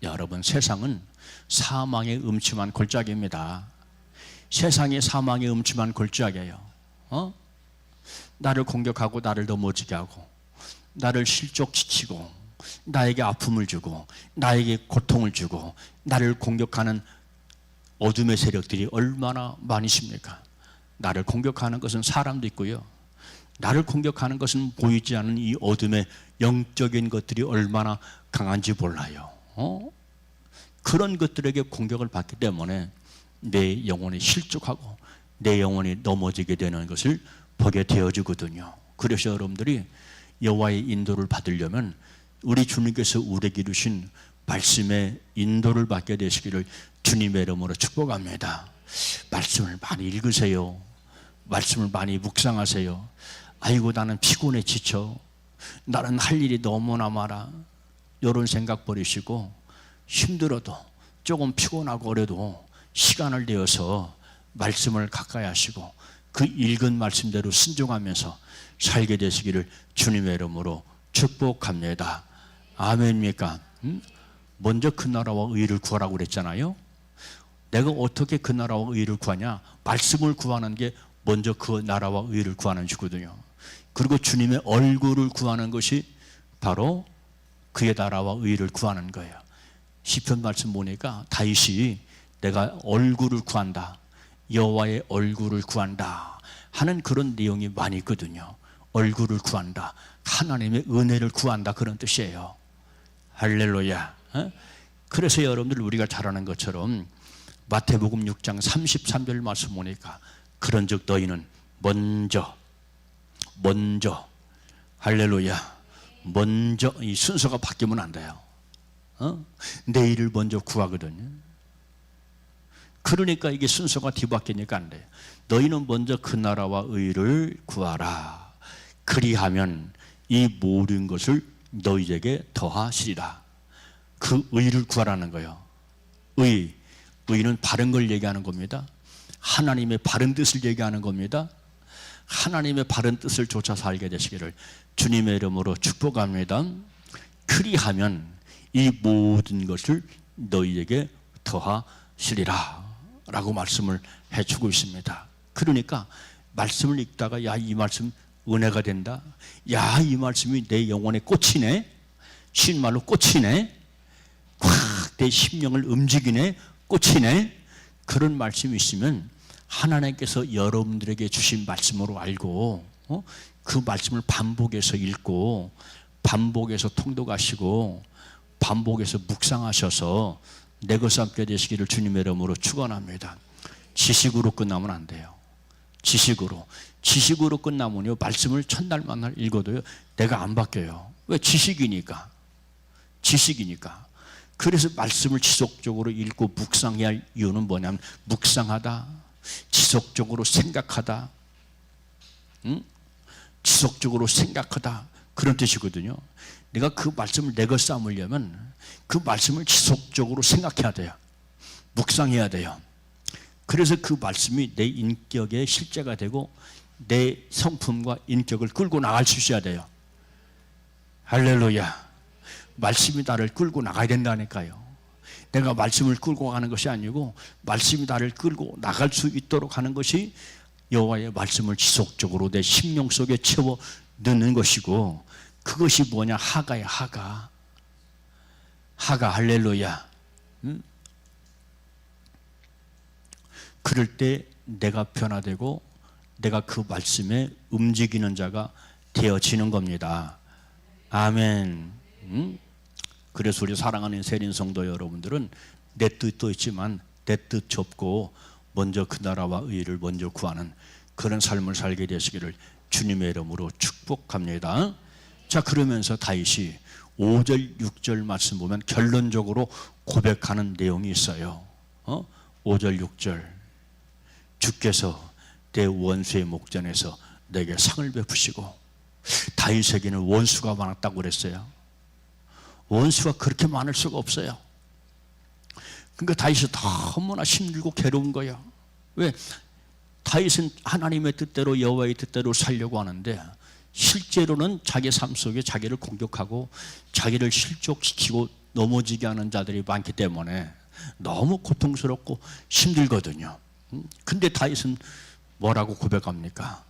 여러분, 세상은 사망의 음침한 골짜기입니다. 세상이 사망의 음침한 골짜기예요. 나를 공격하고 나를 넘어지게 하고 나를 실족시키고 나에게 아픔을 주고 나에게 고통을 주고 나를 공격하는 어둠의 세력들이 얼마나 많으십니까? 나를 공격하는 것은 사람도 있고요, 나를 공격하는 것은 보이지 않는 이 어둠의 영적인 것들이 얼마나 강한지 몰라요. 그런 것들에게 공격을 받기 때문에 내 영혼이 실족하고 내 영혼이 넘어지게 되는 것을 보게 되어지거든요. 그래서 여러분들이 여호와의 인도를 받으려면 우리 주님께서 우리에게 이루신 말씀의 인도를 받게 되시기를 주님의 이름으로 축복합니다. 말씀을 많이 읽으세요. 말씀을 많이 묵상하세요. 아이고 나는 피곤해 지쳐, 나는 할 일이 너무나 많아, 이런 생각 버리시고 힘들어도 조금 피곤하고 어려도 시간을 내어서 말씀을 가까이 하시고 그 읽은 말씀대로 순종하면서 살게 되시기를 주님의 이름으로 축복합니다. 아멘입니까? 먼저 그 나라와 의를 구하라고 그랬잖아요. 내가 어떻게 그 나라와 의를 구하냐? 말씀을 구하는 게 먼저 그 나라와 의를 구하는 주거든요. 그리고 주님의 얼굴을 구하는 것이 바로 그의 나라와 의를 구하는 거예요. 시편 말씀 보니까 다윗이 내가 얼굴을 구한다, 여호와의 얼굴을 구한다 하는 그런 내용이 많이 있거든요. 얼굴을 구한다, 하나님의 은혜를 구한다, 그런 뜻이에요. 할렐루야. 그래서 여러분들 우리가 잘 아는 것처럼 마태복음 6장 33절 말씀 보니까 그런즉 너희는 먼저 할렐루야, 먼저, 이 순서가 바뀌면 안 돼요. 내일을 먼저 구하거든요. 그러니까 이게 순서가 뒤바뀌니까 안 돼요. 너희는 먼저 그 나라와 의를 구하라. 그리하면 이 모든 것을 너희에게 더하시리라. 그 의를 구하라는 거예요. 의는 바른 걸 얘기하는 겁니다. 하나님의 바른 뜻을 얘기하는 겁니다. 하나님의 바른 뜻을 쫓아 살게 되시기를 주님의 이름으로 축복합니다. 그리하면 이 모든 것을 너희에게 더하시리라 라고 말씀을 해주고 있습니다. 그러니까 말씀을 읽다가 야, 이 말씀 은혜가 된다, 야, 이 말씀이 내 영혼에 꽂히네, 쉬운 말로 꽂히네, 확 내 심령을 움직이네, 꽂히네, 그런 말씀이 있으면 하나님께서 여러분들에게 주신 말씀으로 알고 그 말씀을 반복해서 읽고 반복해서 통독하시고 반복해서 묵상하셔서 내 것 삼게 되시기를 주님의 이름으로 축원합니다. 지식으로 끝나면 안 돼요. 지식으로 끝나면요, 말씀을 첫날 만날 읽어도요 내가 안 바뀌어요. 왜? 지식이니까. 그래서 말씀을 지속적으로 읽고 묵상해야 할 이유는 뭐냐면 묵상하다, 지속적으로 생각하다, 지속적으로 생각하다, 그런 뜻이거든요. 내가 그 말씀을 내 것 삼으려면 그 말씀을 지속적으로 생각해야 돼요. 묵상해야 돼요. 그래서 그 말씀이 내 인격의 실제가 되고 내 성품과 인격을 끌고 나갈 수 있어야 돼요. 할렐루야. 말씀이 나를 끌고 나가야 된다니까요. 내가 말씀을 끌고 가는 것이 아니고 말씀이 나를 끌고 나갈 수 있도록 하는 것이 여호와의 말씀을 지속적으로 내 심령 속에 채워 넣는 것이고, 그것이 뭐냐? 하가야, 하가. 할렐루야. 그럴 때 내가 변화되고 내가 그 말씀에 움직이는 자가 되어지는 겁니다. 아멘. 그래서 우리 사랑하는 세린 성도 여러분들은 내 뜻도 있지만 내 뜻 접고 먼저 그 나라와 의를 먼저 구하는 그런 삶을 살게 되시기를 주님의 이름으로 축복합니다. 자, 그러면서 다윗이 5절 6절 말씀 보면 결론적으로 고백하는 내용이 있어요. 5절 6절 주께서 내 원수의 목전에서 내게 상을 베푸시고, 다윗에게는 원수가 많았다고 그랬어요. 원수가 그렇게 많을 수가 없어요. 그러니까 다윗이 너무나 힘들고 괴로운 거예요. 왜? 다윗은 하나님의 뜻대로 여호와의 뜻대로 살려고 하는데 실제로는 자기 삶 속에 자기를 공격하고 자기를 실족시키고 넘어지게 하는 자들이 많기 때문에 너무 고통스럽고 힘들거든요. 근데 다윗은 뭐라고 고백합니까?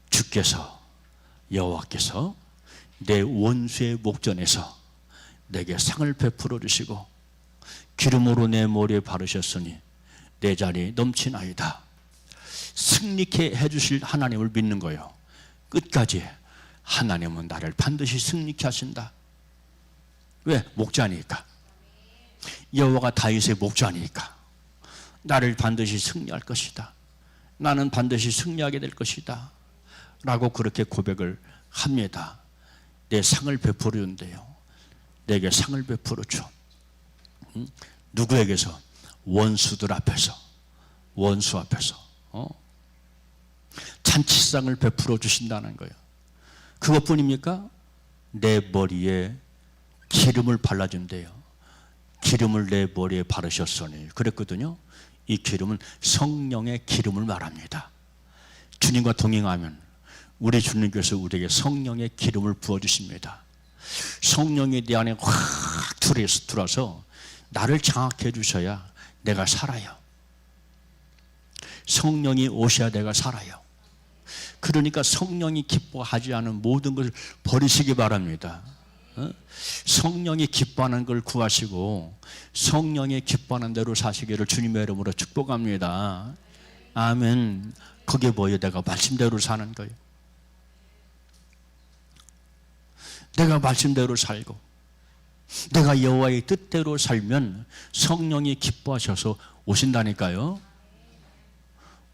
주께서, 여호와께서 내 원수의 목전에서 내게 상을 베풀어 주시고 기름으로 내 머리에 바르셨으니 내 자리에 넘치나이다. 승리케 해주실 하나님을 믿는 거예요. 끝까지 하나님은 나를 반드시 승리케 하신다. 왜? 목자니까. 여호와가 다윗의 목자니까. 나를 반드시 승리할 것이다. 나는 반드시 승리하게 될 것이다. 라고 그렇게 고백을 합니다. 내 상을 베풀어 준대요. 내게 상을 베풀어 줘. 누구에게서? 원수들 앞에서. 원수 앞에서. 잔치상을 베풀어 주신다는 거예요. 그것뿐입니까? 내 머리에 기름을 발라준대요. 기름을 내 머리에 바르셨으니 그랬거든요. 이 기름은 성령의 기름을 말합니다. 주님과 동행하면 우리 주님께서 우리에게 성령의 기름을 부어주십니다. 성령이 내 안에 확 들어와서 나를 장악해 주셔야 내가 살아요. 성령이 오셔야 내가 살아요. 그러니까 성령이 기뻐하지 않은 모든 것을 버리시기 바랍니다. 성령이 기뻐하는 걸 구하시고 성령이 기뻐하는 대로 사시기를 주님의 이름으로 축복합니다. 아멘. 그게 뭐예요? 내가 말씀대로 사는 거예요. 내가 말씀대로 살고 내가 여호와의 뜻대로 살면 성령이 기뻐하셔서 오신다니까요.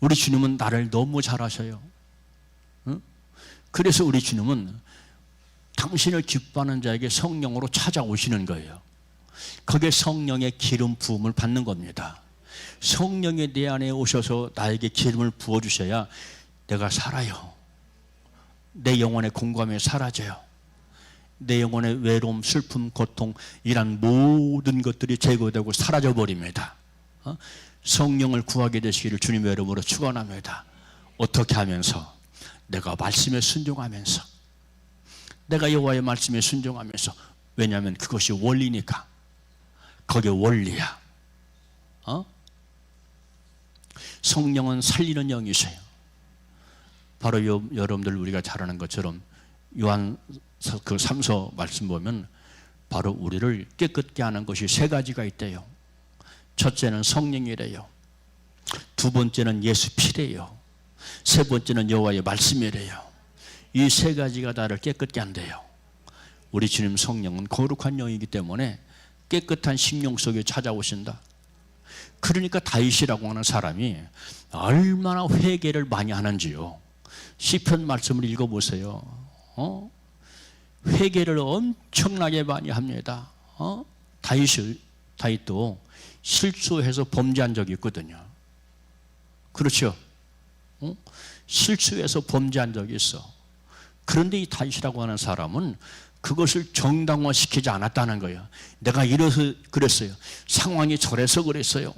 우리 주님은 나를 너무 잘 아셔요. 그래서 우리 주님은 당신을 기뻐하는 자에게 성령으로 찾아오시는 거예요. 그게 성령의 기름 부음을 받는 겁니다. 성령이 내 안에 오셔서 나에게 기름을 부어주셔야 내가 살아요. 내 영혼의 공감이 사라져요. 내 영혼의 외로움, 슬픔, 고통 이란 모든 것들이 제거되고 사라져버립니다. 성령을 구하게 되시기를 주님의 이름으로 축원합니다. 어떻게 하면서? 내가 말씀에 순종하면서, 내가 여호와의 말씀에 순종하면서. 왜냐하면 그것이 원리니까. 그게 원리야. 성령은 살리는 영이세요. 바로 여러분들 우리가 잘 아는 것처럼 요한 그 3서 말씀 보면 바로 우리를 깨끗게 하는 것이 세 가지가 있대요. 첫째는 성령이래요. 두 번째는 예수 피래요. 세 번째는 여호와의 말씀이래요. 이 세 가지가 나를 깨끗게 한대요. 우리 주님 성령은 거룩한 영이기 때문에 깨끗한 심령 속에 찾아오신다. 그러니까 다윗이라고 하는 사람이 얼마나 회개를 많이 하는지요. 시편 말씀을 읽어보세요. 회개를 엄청나게 많이 합니다. 다윗도 실수해서 범죄한 적이 있거든요. 그렇죠? 실수해서 범죄한 적이 있어. 그런데 이 다윗이라고 하는 사람은 그것을 정당화시키지 않았다는 거예요. 내가 이래서 그랬어요. 상황이 저래서 그랬어요.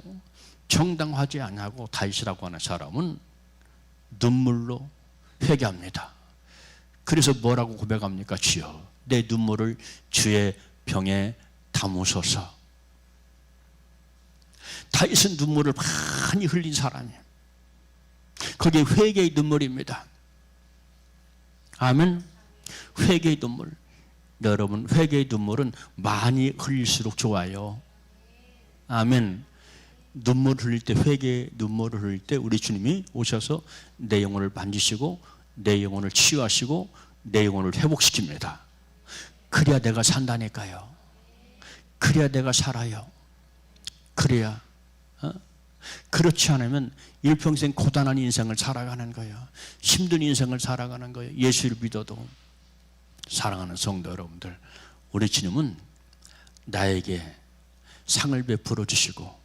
정당화하지 않고 다윗이라고 하는 사람은 눈물로 회개합니다. 그래서 뭐라고 고백합니까? 주여, 내 눈물을 주의 병에 담으소서. 다윗은 눈물을 많이 흘린 사람이에요. 그게 회개의 눈물입니다. 아멘. 회개의 눈물. 여러분, 회개의 눈물은 많이 흘릴수록 좋아요. 아멘. 눈물 흘릴 때, 회개의 눈물을 흘릴 때 우리 주님이 오셔서 내 영혼을 만지시고 내 영혼을 치유하시고 내 영혼을 회복시킵니다. 그래야 내가 산다니까요. 그래야 내가 살아요. 그래야. 그렇지 않으면 일평생 고단한 인생을 살아가는 거예요. 힘든 인생을 살아가는 거예요. 예수를 믿어도. 사랑하는 성도 여러분들, 우리 주님은 나에게 상을 베풀어 주시고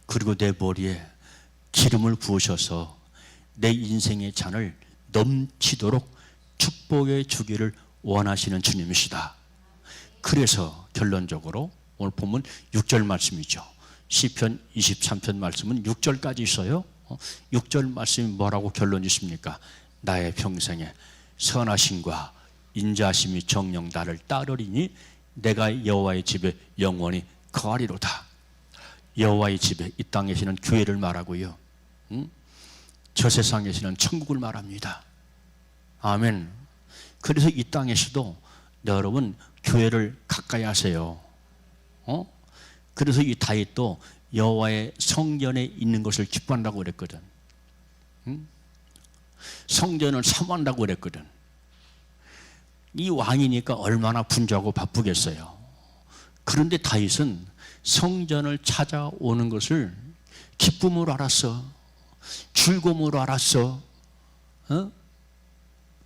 그리고 내 머리에 기름을 부으셔서 내 인생의 잔을 넘치도록 축복해 주기를 원하시는 주님이시다. 그래서 결론적으로 오늘 본문 6절 말씀이죠. 시편 23편 말씀은 6절까지 있어요. 6절 말씀이 뭐라고 결론이 있습니까? 나의 평생에 선하심과 인자하심이 정녕 나를 따르리니 내가 여호와의 집에 영원히 거하리로다. 여호와의 집에, 이 땅에 계시는 교회를 말하고요. 저 세상에 계시는 천국을 말합니다. 아멘. 그래서 이 땅에서도 여러분 교회를 가까이 하세요. 그래서 이 다윗도 여호와의 성전에 있는 것을 기뻐한다고 그랬거든. 성전을 사모한다고 그랬거든. 이 왕이니까 얼마나 분주하고 바쁘겠어요. 그런데 다윗은 성전을 찾아오는 것을 기쁨으로 알았어. 즐거움으로 알았어.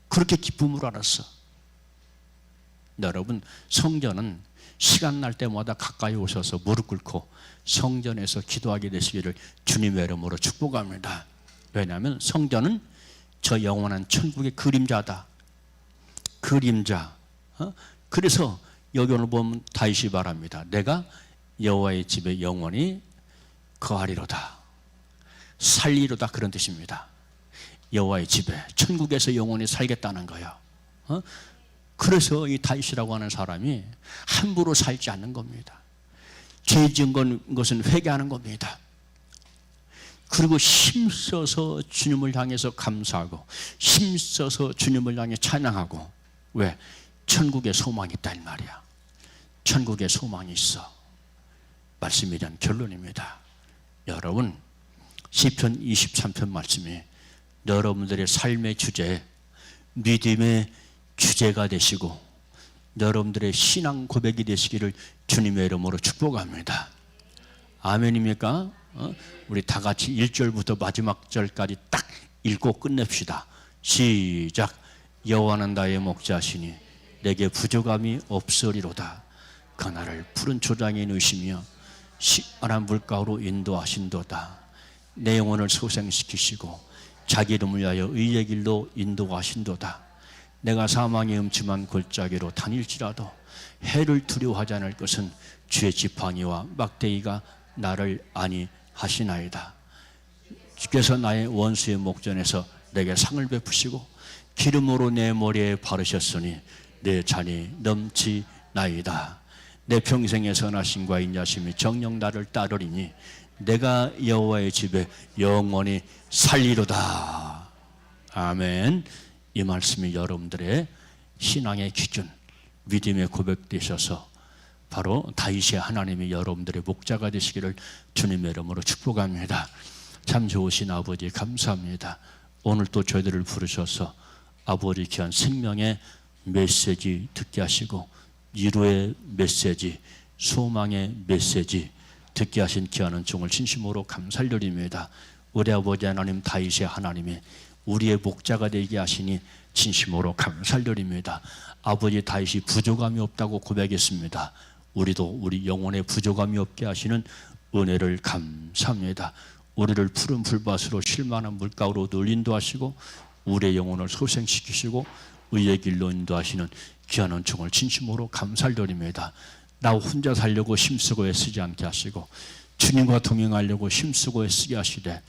그렇게 기쁨으로 알았어. 여러분, 성전은 시간 날 때마다 가까이 오셔서 무릎 꿇고 성전에서 기도하게 되시기를 주님의 이름으로 축복합니다. 왜냐하면 성전은 저 영원한 천국의 그림자다. 그림자. 그래서 여기 오늘 보면 다윗이 말합니다. 내가 여호와의 집에 영원히 거하리로다. 살리로다, 그런 뜻입니다. 여호와의 집에, 천국에서 영원히 살겠다는 거예요. 그래서 이 다윗이라고 하는 사람이 함부로 살지 않는 겁니다. 죄 지은 것은 회개하는 겁니다. 그리고 힘써서 주님을 향해서 감사하고 힘써서 주님을 향해 찬양하고. 왜? 천국에 소망이 있다 이 말이야. 천국에 소망이 있어. 말씀이 된 결론입니다. 여러분, 시편 23편 말씀이 여러분들의 삶의 주제, 믿음의 주제가 되시고 여러분들의 신앙 고백이 되시기를 주님의 이름으로 축복합니다. 아멘입니까? 우리 다 같이 1절부터 마지막 절까지 딱 읽고 끝냅시다. 시작. 여호와는 나의 목자시니 내게 부족함이 없으리로다. 그날을 푸른 초장에 넣으시며 시원한 물가로 인도하신도다. 내 영혼을 소생시키시고 자기 이름을 위하여 의의 길로 인도하신도다. 내가 사망의 음침한 골짜기로 다닐지라도 해를 두려워하지 않을 것은 주의 지팡이와 막대기가 나를 안위하시나이다. 주께서 나의 원수의 목전에서 내게 상을 베푸시고 기름으로 내 머리에 바르셨으니 내 잔이 넘치나이다. 내 평생의 선하심과 인자심이 정녕 나를 따르리니 내가 여호와의 집에 영원히 살리로다. 아멘. 이 말씀이 여러분들의 신앙의 기준, 믿음의 고백 되셔서 바로 다윗의 하나님이 여러분들의 목자가 되시기를 주님의 이름으로 축복합니다. 참 좋으신 아버지 감사합니다. 오늘 또 저희들을 부르셔서 아버지 귀한 생명의 메시지 듣게 하시고 위로의 메시지, 소망의 메시지 듣게 하신 귀한 종을 진심으로 감사드립니다. 우리 아버지 하나님, 다윗의 하나님이 우리의 목자가 되게 하시니 진심으로 감사드립니다. 아버지 다윗이 부족함이 없다고 고백했습니다. 우리도 우리 영혼에 부족함이 없게 하시는 은혜를 감사합니다. 우리를 푸른 풀밭으로 쉴만한 물가로 늘 인도하시고 우리의 영혼을 소생시키시고 의의 길로 인도하시는 귀한 은총을 진심으로 감사드립니다. 나 혼자 살려고 힘쓰고 애쓰지 않게 하시고 주님과 동행하려고 힘쓰고 애쓰게 하시되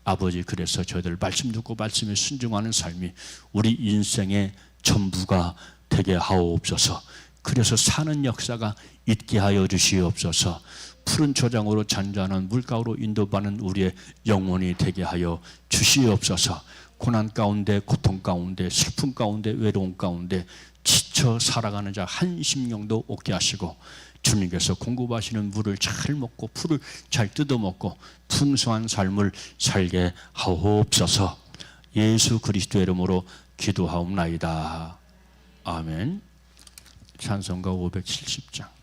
아버지, 그래서 저희들 말씀 듣고 말씀에 순종하는 삶이 우리 인생의 전부가 되게 하옵소서. 그래서 사는 역사가 있게 하여 주시옵소서. 푸른 초장으로 잔잔한 물가로 인도받는 우리의 영혼이 되게 하여 주시옵소서. 고난 가운데, 고통 가운데, 슬픔 가운데, 외로움 가운데 지쳐 살아가는 자 한 심령도 없게 하시고 주님께서 공급하시는 물을 잘 먹고 풀을 잘 뜯어먹고 풍성한 삶을 살게 하옵소서. 예수 그리스도의 이름으로 기도하옵나이다. 아멘. 찬송가 570장.